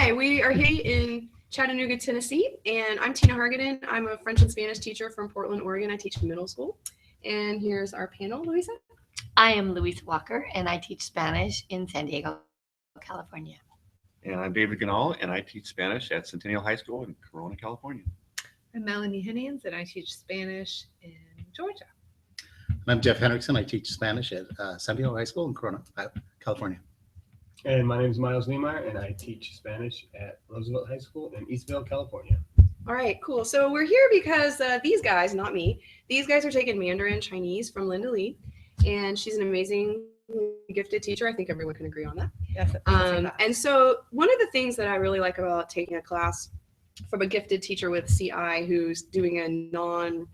Hi, we are here in Chattanooga, Tennessee, and I'm Tina Hargaden. I'm a French and Spanish teacher from Portland, Oregon. I teach middle school. And here's our panel, Louisa. I am Louise Walker, and I teach Spanish in San Diego, California. And I'm David Ganal, and I teach Spanish at Centennial High School in Corona, California. I'm Melanie Hennings, and I teach Spanish in Georgia. I'm Jeff Hendrickson. I teach Spanish at Centennial High School in Corona, California. And my name is Miles Niemeyer, and I teach Spanish at Roosevelt High School in Eastville, California. All right, cool. So we're here because these guys, not me, these guys are taking Mandarin Chinese from Linda Lee, and she's an amazing, gifted teacher. I think everyone can agree on that. Yes. And so one of the things that I really like about taking a class from a gifted teacher with CI who's doing a non-Romance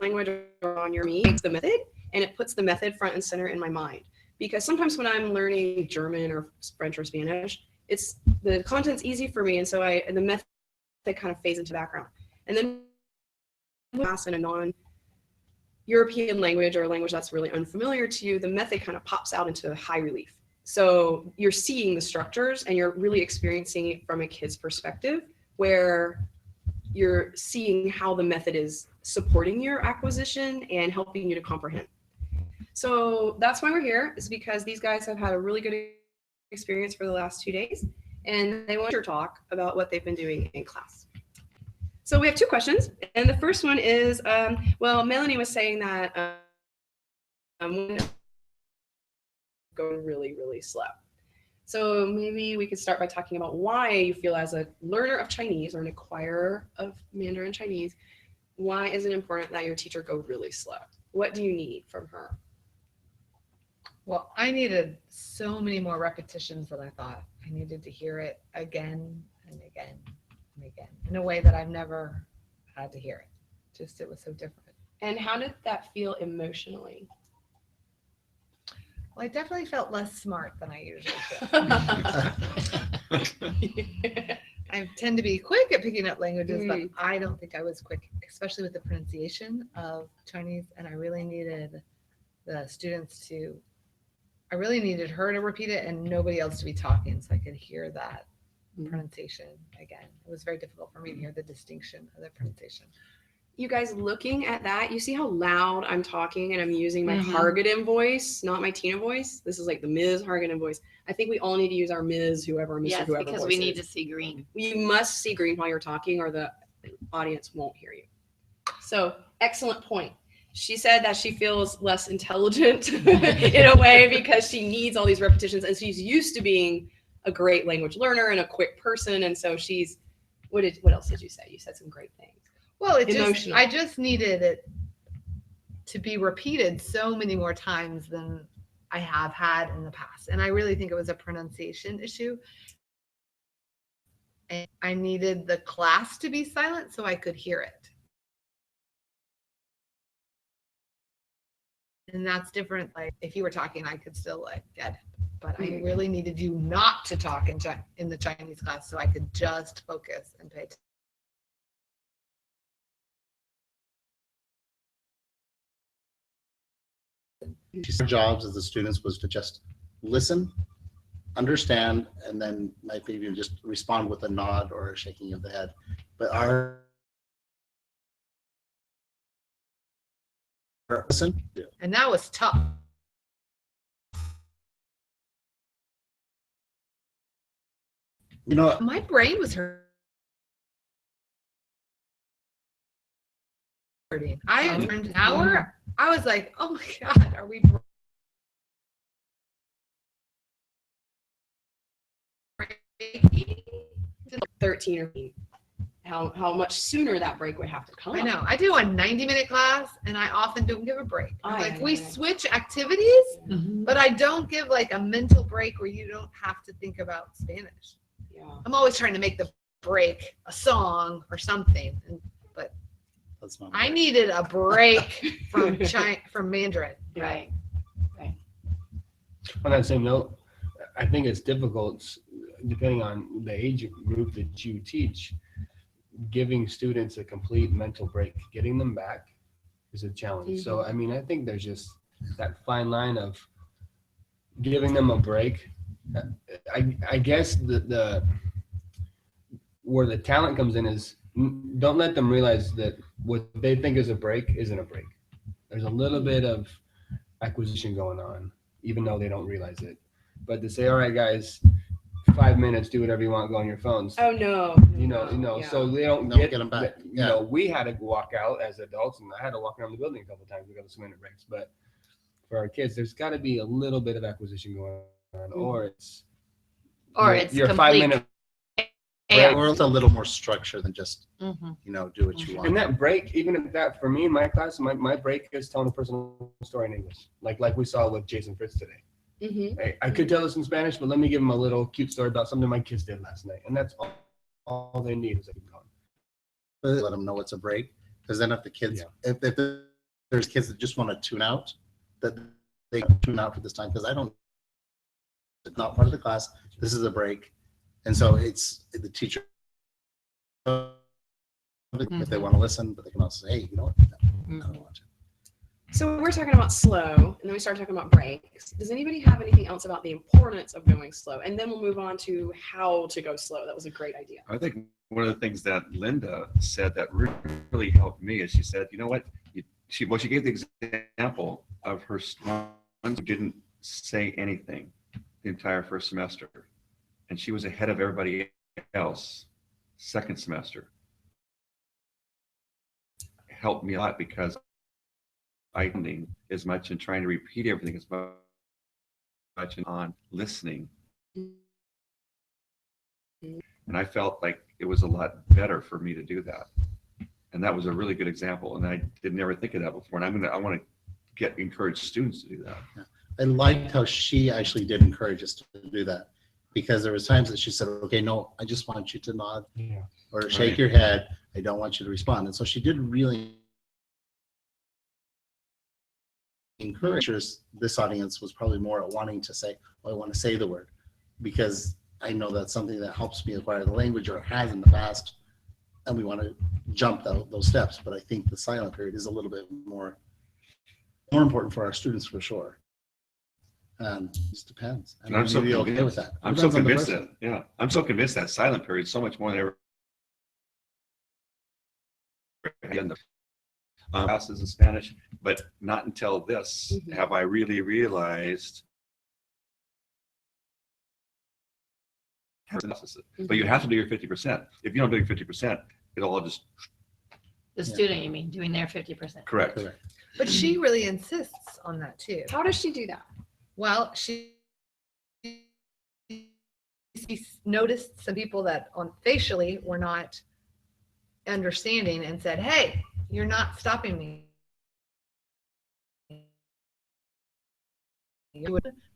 language or on your me takes the method, and it puts the method front and center in my mind. Because sometimes when I'm learning German or French or Spanish, it's the content's easy for me, and so the method kind of fades into the background. And then class in a non-European language or a language that's really unfamiliar to you, the method kind of pops out into high relief. So you're seeing the structures and you're really experiencing it from a kid's perspective, where you're seeing how the method is supporting your acquisition and helping you to comprehend. So that's why we're here, is because these guys have had a really good experience for the last 2 days, and they want to talk about what they've been doing in class. So we have two questions, and the first one is, well, Melanie was saying that going really, really slow. So maybe we could start by talking about why you feel as a learner of Chinese or an acquirer of Mandarin Chinese, why is it important that your teacher go really slow? What do you need from her? Well, I needed so many more repetitions than I thought. I needed to hear it again and again and again in a way that I've never had to hear it. Just, it was so different. And how did that feel emotionally? Well, I definitely felt less smart than I usually feel. I tend to be quick at picking up languages, but I don't think I was quick, especially with the pronunciation of Chinese. And I really needed the students to, I really needed her to repeat it and nobody else to be talking so I could hear that pronunciation again. It was very difficult for me to hear the distinction of the pronunciation. You guys looking at that, you see how loud I'm talking and I'm using my Hargaden voice, not my Tina voice. This is like the Ms. Hargaden voice. I think we all need to use our Ms. whoever, Mr. Yes, whoever because voice we need is. to see green. You must see green while you're talking or the audience won't hear you. So excellent point. She said that she feels less intelligent in a way because she needs all these repetitions and she's used to being a great language learner and a quick person. And so she's, what else did you say? You said some great things. Well, I just needed it to be repeated so many more times than I have had in the past. And I really think it was a pronunciation issue. And I needed the class to be silent so I could hear it. And that's different. Like if you were talking, I could still like get it. But I really needed you not to talk in the Chinese class so I could just focus and pay attention. Our jobs as the students was to just listen, understand, and then maybe even just respond with a nod or a shaking of the head. But our listen. And that was tough. You know, My brain was hurting. I turned an hour. I was like, oh my God, are we 13 or how much sooner that break would have to come. I know. I do a 90-minute class and I often don't give a break. We switch activities, but I don't give like a mental break where you don't have to think about Spanish. Yeah. I'm always trying to make the break a song or something, but I needed a break from Mandarin. Right. On that same note, I think it's difficult, depending on the age group that you teach, giving students a complete mental break. Getting them back is a challenge. So, I mean, I think there's just that fine line of giving them a break I guess the where the talent comes in is don't let them realize that what they think is a break isn't a break. There's a little bit of acquisition going on, even though they don't realize it. But to say, all right, guys, 5 minutes, do whatever you want, go on your phones. Oh no. Yeah. So they don't Don't get get 'em back. You know, we had to walk out as adults, and I had to walk around the building a couple of times. We got the minute breaks, but for our kids, there's got to be a little bit of acquisition going on, or it's your complete 5 minute. chaos. Or it's a little more structure than just, Mhm. do what you want. And that break, even if that for me in my class, my break is telling a personal story in English, like we saw with Jason Fritz today. Mm-hmm. I could tell this in Spanish, but let me give them a little cute story about something my kids did last night, and that's all they need is a keep going. Let them know it's a break, because then if the kids, if there's kids that just want to tune out, that they tune out for this time, because it's not part of the class. This is a break, and so it's the teacher. If they want to listen, but they can also say, hey, you know what? No, I don't want to. So we're talking about slow, and then we start talking about breaks. Does anybody have anything else about the importance of going slow? And then we'll move on to how to go slow. That was a great idea. I think one of the things that Linda said that really helped me is she said, you know what? She gave the example of her students who didn't say anything the entire first semester, and she was ahead of everybody else second semester. It helped me a lot because I as much and trying to repeat everything as much on listening. And I felt like it was a lot better for me to do that. And that was a really good example. And I didn't ever think of that before. And I want to encourage students to do that. Yeah. I liked how she actually did encourage us to do that, because there was times that she said, okay, no, I just want you to nod or shake your head. I don't want you to respond. And so she did really encourage us. This audience was probably more wanting to say, well, I want to say the word, because I know that's something that helps me acquire the language, or has in the past, and we want to jump those steps. But I think the silent period is a little bit more important for our students, for sure. It just depends. And I'm so really convinced, okay with that. I'm so convinced that, I'm so convinced that silent period is so much more than ever. Classes in Spanish, but not until this have I really realized. But you have to do your 50%. If you don't do your 50%, it'll all just. The student, you mean, doing their 50%. Correct. But she really insists on that too. How does she do that? Well, she noticed some people that facially were not understanding and said, hey, you're not stopping me.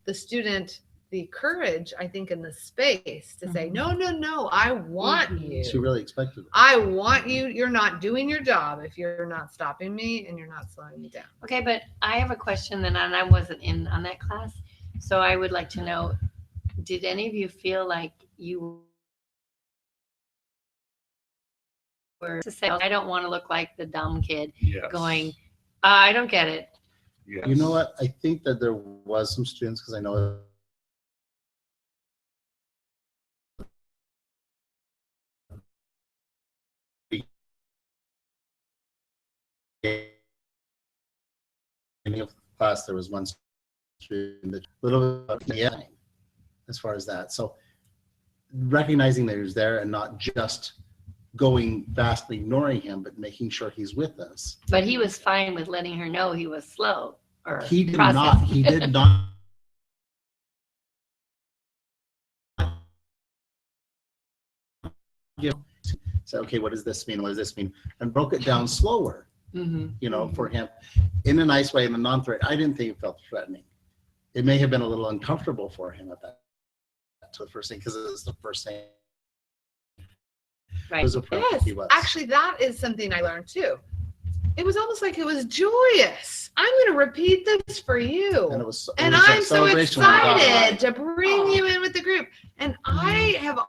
The student, the courage, I think, in the space to say, no, I want you. She really expected it. I want you. You're not doing your job if you're not stopping me and you're not slowing me down. Okay, but I have a question, and I wasn't in on that class, so I would like to know, did any of you feel like you were to say, I don't want to look like the dumb kid going, I don't get it. Yes. You know what? I think that there was some students, because I know in the class there was one student that a little bit as far as that. So recognizing that he was there and not just going vastly ignoring him, but making sure he's with us. But he was fine with letting her know he was slow. Or He did not say, okay, what does this mean? What does this mean? And broke it down slower, for him in a nice way, in a non-threat. I didn't think it felt threatening. It may have been a little uncomfortable for him at that to the first thing, because it was the first thing. Right. It was a Yes, he was. actually, that is something I learned too. It was almost like it was joyous. I'm going to repeat this for you. And it was, And it was I'm a so celebration when we got it excited right. to bring you in with the group. And I have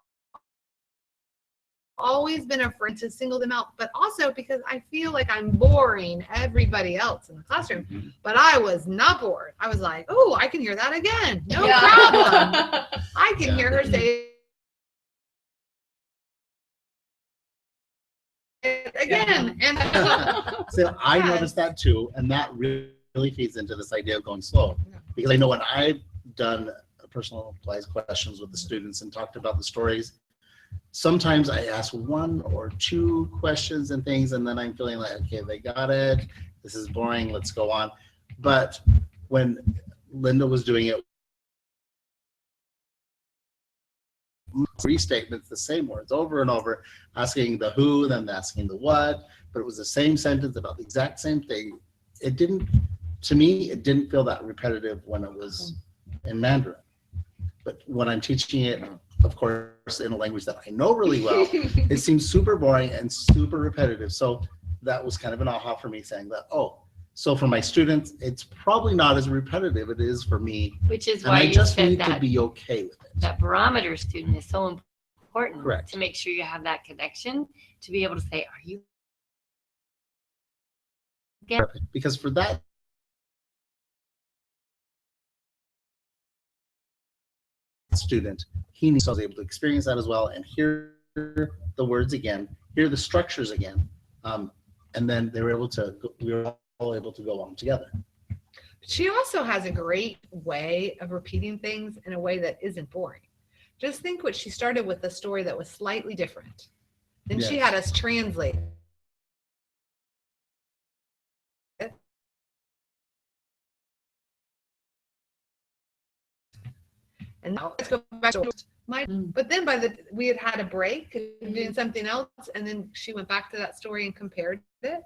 always been afraid to single them out, but also because I feel like I'm boring everybody else in the classroom. Mhm. But I was not bored. I was like, oh, I can hear that again. No Yeah. problem. I can Yeah. hear her say it again. And So I Yes. noticed that too, and that really feeds into this idea of going slow. Yeah. Because I know when I've done personalized questions with the students and talked about the stories, sometimes I ask one or two questions and things, and then I'm feeling like, okay, they got it. This is boring. Let's go on. But when Linda was doing it, three statements, the same words over and over, asking the who, then asking the what, but it was the same sentence about the exact same thing. It didn't, to me, it didn't feel that repetitive when it was in Mandarin. But when I'm teaching it, of course, in a language that I know really well, it seems super boring and super repetitive. So that was kind of an aha for me, saying that, oh, so for my students, it's probably not as repetitive it is for me. Which is And why I you just said need that to be okay with it. that barometer student is so important. Correct. To make sure you have that connection to be able to say, are you get Because for that student, he needs to be able to experience that as well and hear the words again, hear the structures again, and then we were all able to go on together. she also has a great way of repeating things in a way that isn't boring. Just think what she started with, a story that was slightly different. Then she Yes. had us translate it. And now let's go back to my, but then we had a break and doing something else, and then she went back to that story and compared it.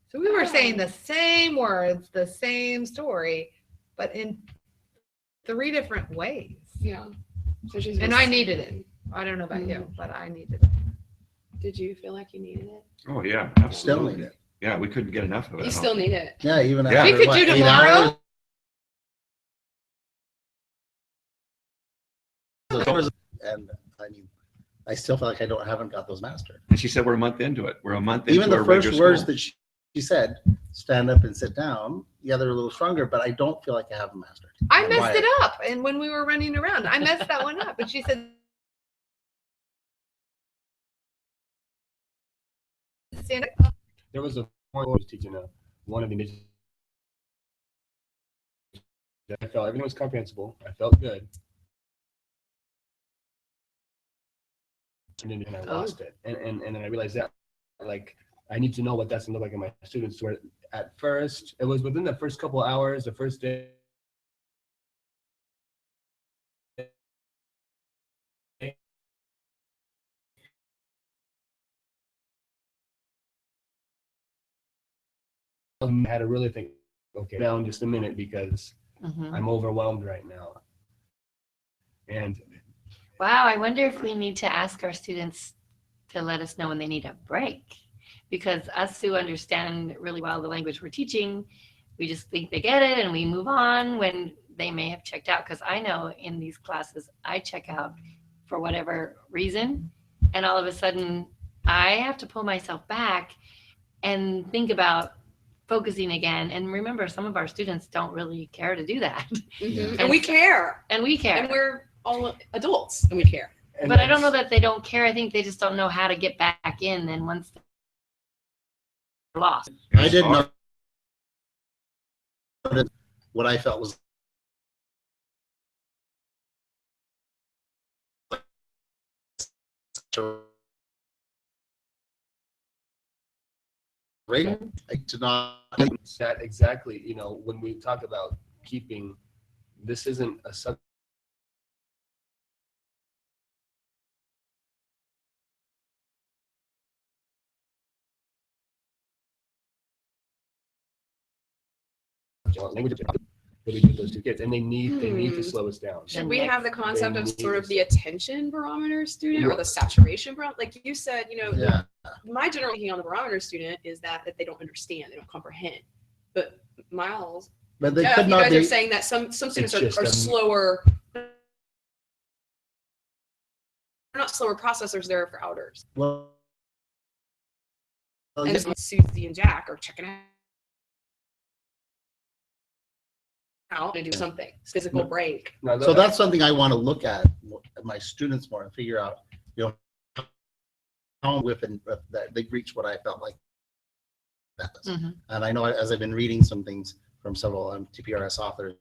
So we were saying the same words, the same story, but in 3 different ways. Yeah. So she's And I needed it. I don't know about you, but I needed it. Did you feel like you needed it? Oh, yeah, Still absolutely. need it. Yeah, we couldn't get enough of it. You huh? still need it. Yeah, even Yeah. after We could what, do 8 tomorrow. hours? And I mean, I still feel like I haven't got those mastered. And she said we're a month into it. We're a month into Even the our first regular words school. that she said, stand up and sit down, yeah, they're a little stronger, but I don't feel like I have them mastered. I Why? messed it up. And when we were running around, I messed that one up. And she said, stand up. There was a point I was teaching one of the initiatives. I felt everything was comprehensible. I felt good. And then I lost it. And then I realized that, like, I need to know what that's gonna look like in my students. Where at first, it was within the first couple hours, the first day. I had to really think, okay, down just a minute because Mhm. I'm overwhelmed right now. And Wow, I wonder if we need to ask our students to let us know when they need a break. Because us who understand really well the language we're teaching, we just think they get it and we move on when they may have checked out. Because I know in these classes, I check out for whatever reason. And all of a sudden, I have to pull myself back and think about focusing again. And remember, some of our students don't really care to do that. Mhm. And we care. And we care. And we're all adults and we care. But I don't know that they don't care. I think they just don't know how to get back in. Then once they're lost. I did not. What I felt was great. I did not. that exactly, when we talk about keeping, this isn't a subject. Language what we do with those 2 kids, and they need to slow us down. Should we have the concept of sort of They the attention barometer student or the Yes. saturation barometer? Like you said, Yeah. my general thinking on the barometer student is that they don't understand, they don't comprehend. But Miles, But they you could not guys are be. saying that some students just are a- slower not slower processors, they're for outers. Well, And yes, Susie and Jack are checking out to do something, physical break. No, so that's something I want to look at my students more and figure out, how within that they reach what I felt like that was. Mhm. And I know as I've been reading some things from several TPRS authors,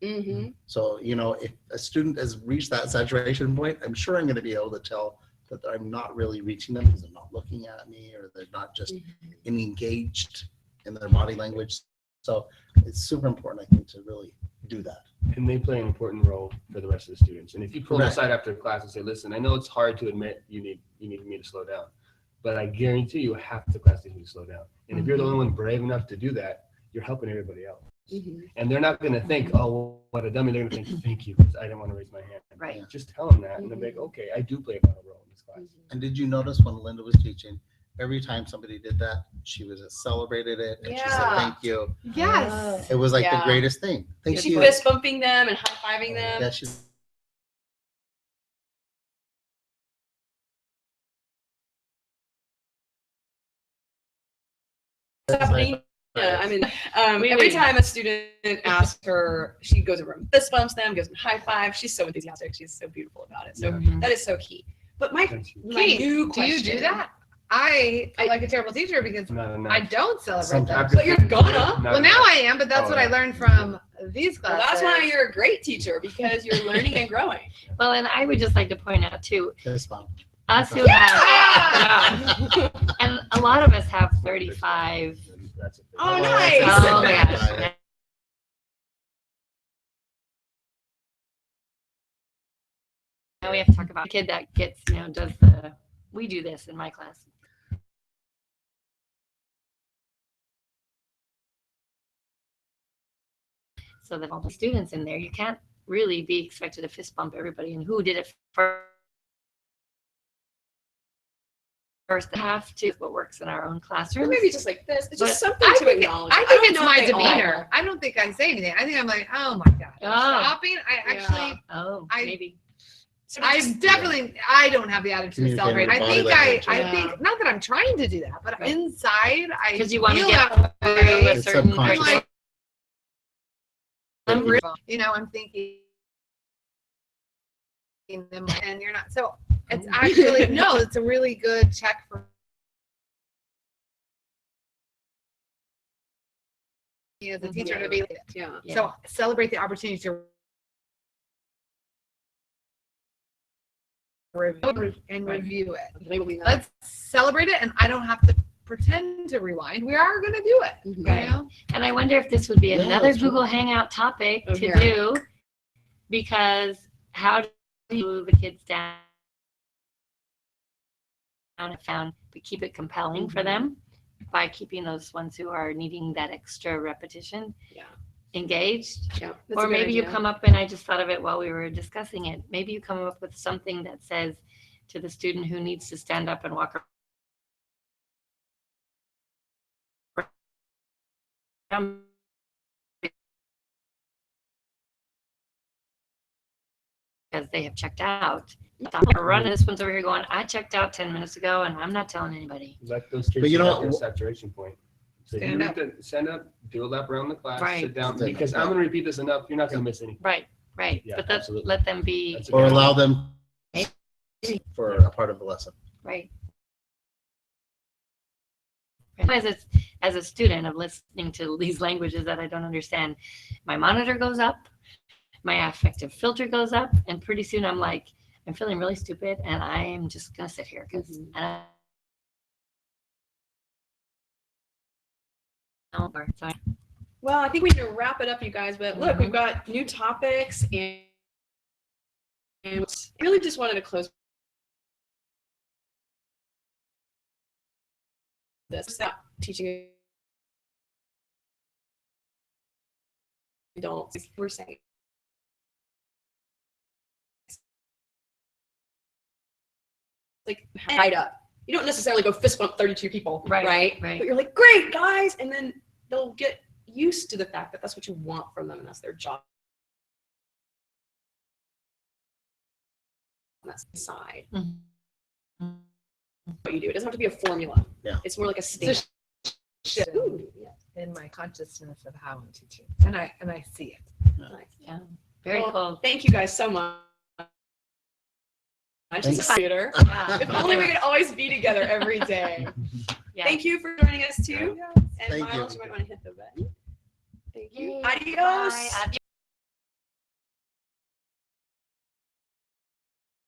Mm-hmm. so if a student has reached that saturation point, I'm sure I'm going to be able to tell that I'm not really reaching them because they're not looking at me or they're not just engaged in their body language. So it's super important, I think, to really do that. And they play an important role for the rest of the students. And if you pull them Right. aside after class and say, listen, I know it's hard to admit you need me to slow down, but I guarantee you half the class needs me to slow down. And if you're the only one brave enough to do that, you're helping everybody else. Mm-hmm. And they're not going to think, oh, what a dummy. They're going to think, thank you, because I didn't want to raise my hand. Right. Just tell them that, and they'll be like, okay, I do play a vital role in this class. And did you notice when Linda was teaching, every time somebody did that, she was celebrated it and she said Yeah. thank you. Yes. It was like the Yeah. greatest thing. Thank She you. fist bumping them and high fiving them. Yeah, she's Sabrina, I mean, Oui, every oui. time a student asks her, she goes over and fist bumps them, gives them high five. She's so enthusiastic. She's so beautiful about it. So Mhm. that is so key. But my Thank you. new Do you question, do that? I feel like a terrible teacher because Not enough. I don't celebrate Sometimes. them. But you're gonna. Well, now I am, but that's Oh, what I yeah. learned from these Well, classes. that's why you're a great teacher, because you're learning and growing. Well, and I would just like to point out too, fist bump. us who have, and a lot of us have 35. That's it. Oh, Oh, nice. Oh, that's gosh. right. Now we have to talk about a kid that gets, we do this in my class. So that all the students in there, you can't really be expected to fist bump everybody. And who did it first? Have to what works in our own Or classroom. maybe just like this. It's just But something to acknowledge. I think don't it's know my if they all demeanor. are. I don't think I say anything. I think I'm like, oh my God. Oh. Stopping. I actually, Oh, I- maybe. So I just- definitely, I don't have the attitude to Communicating celebrate. I with body think language, I yeah. think, not that I'm trying to do that, but Right. inside, I Because you want to feel get that through way. a It's certain subconscious. I'm like, I'm I'm thinking, and you're not. So it's actually, no, it's a really good check for me as a teacher to be, Yeah. Yeah. so celebrate the opportunity to review and Right. review it. Labeling that. Let's celebrate it, and I don't have to pretend to rewind. We are going to do it. Mhm. You Right. know? And I wonder if this would be Yeah, another that's true. Google Hangout topic Oh, to yeah. do, because how do you move the kids down and found, but keep it compelling for them by keeping those ones who are needing that extra repetition Yeah. engaged. Yeah. That's a Or good maybe you idea. come up, and I just thought of it while we were discussing it, maybe you come up with something that says to the student who needs to stand up and walk around because they have checked out. Stop running. This one's over here going, I checked out 10 minutes ago and I'm not telling anybody. Let those kids But you get know their what- saturation point. So Stand you up. stand up, do a lap around the class, Right. sit down, Stand up, because yeah. I'm going to repeat this enough. You're not going to miss anything. Right, right. Yeah, But absolutely. let them be, That's a Or good allow one. them for a part of the lesson. right. As a student of listening to these languages that I don't understand, my monitor goes up, my affective filter goes up, and pretty soon I'm like, I'm feeling really stupid, and I am just gonna sit here because I don't know. So Well, I think we need to wrap it up, you guys. But look, we've got new topics, and really just wanted to close this. Stop teaching adults. We're saying like hide up. You don't necessarily go fist bump 32 people, Right, right? right. But you're like, great guys, and then they'll get used to the fact that that's what you want from them and that's their job. On that side. What you do. It doesn't have to be a formula. Yeah. It's more like a state. Shift Ooh, yeah. in my consciousness of how I'm teaching, and I see it. Nice. Yeah. Very Well, cool. Thank you guys so much. Thanks. Theater. Yeah. If only we could always be together every day. Yeah. Thank you for joining us too. And Thank you. Miles, you might want to hit the button. Thank you. Yay. Adios. Bye. Adios.